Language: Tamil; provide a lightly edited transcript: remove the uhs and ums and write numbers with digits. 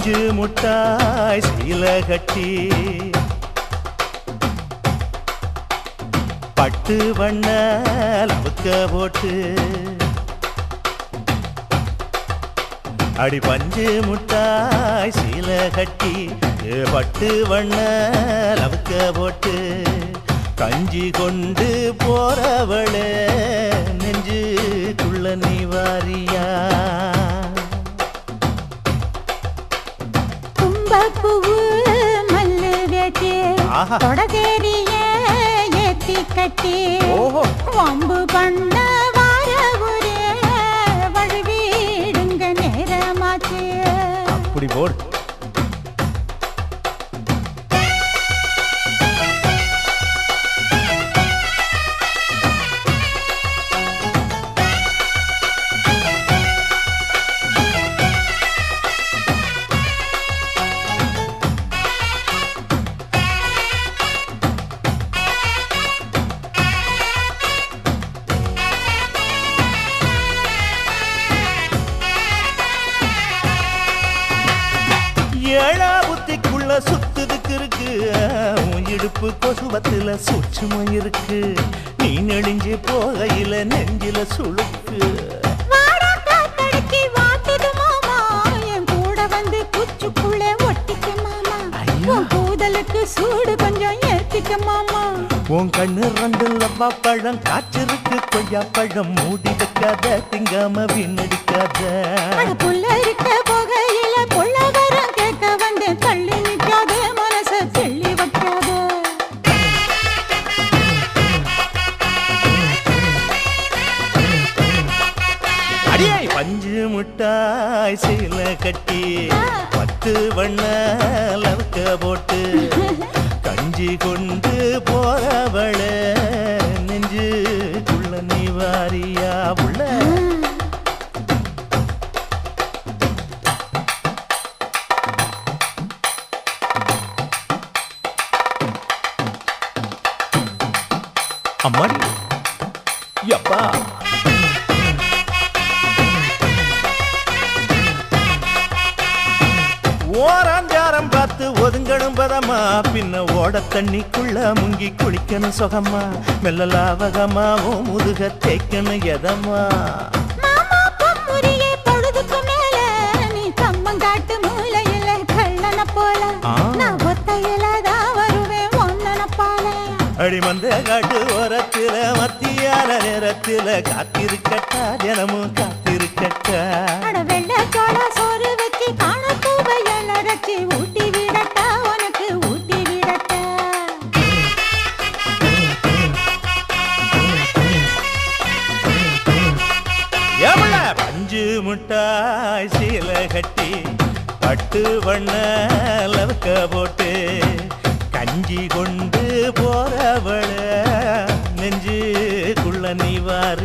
பஞ்சு முட்டாய் சீல கட்டி பட்டு வண்ண லவுக்க போட்டு அடி பஞ்சு முட்டாய் சீல கட்டி பட்டு வண்ண லவுக்க போட்டு கஞ்சி கொண்டு போறவளே நெஞ்சுக்குள்ள நீ வாரியா கும்பப்பூவு மல்லு வேட்டி தொடதேரிய ஏத்தி கட்டி வம்பு பண்ண வார ஒரே வழுவிடுங்க நேரமாச்சு அப்படி போடு ஏழா புத்திக்குள்ள சுத்துதுக்கு இருக்கு இடுப்பு கொசுவத்துல சூட்சுமம் இருக்கு நீ நெளிஞ்சு போகையில நெஞ்சில சுளுக்கு கூட வந்து குச்சுக்குள்ள ஒட்டிக்க மாமா கூதலுக்கு சூடு கொஞ்சம் ஏத்திக்க மாமா உன் கண்ணு ரெண்டு லவ்வா பழம் காய்ச்சிருக்கு கொய்யா பழம் மூடி வைக்காத திங்காம வீணடிக்காத புள்ள இருக்க போகையில புள்ள வரம் கேட்க வந்து தள்ளி நிற்காத மனச தெள்ளி வைக்காத அடியை பஞ்சு முட்டாய் சீல கட்டி பத்து வண்ண லவுக்க போட்டு கஞ்சி கொண்டு போறவள நெஞ்சுக்குள்ள நீ வாரியா உள்ள அம்மாடி யப்பா ஓராஞ்சாரம் பார்த்து ஒதுங்கணும் பதமா பின்ன ஓட தண்ணிக்குள்ள முங்கி குளிக்கணும் சொகமா மெல்ல லாவகமா ஓ முதுக தேய்க்கணும் எதமா பொழுதுக்கு மேல நீ கம்மங்காட்டு மூலையில கள்ளன போல நான் ஒத்தையிலதான் வருவேன் ஒன்னன போல அடிமந்த காட்டு ஓரத்தில மத்தியான நேரத்தில காத்திருக்கட்டா தினமும் காத்திருக்கட்டா வெள்ள சோள சோறு வச்சு காண பூவையல் அரைச்சி ஊட்டி விடட்டா உனக்கு ஊட்டி விடட்டா எவ்வள பஞ்சு முட்டாய் சீல கட்டி பட்டு வண்ண லவுக்க போட்டு கஞ்சி கொண்டு போறவள நெஞ்சுக்குள்ள நீ வார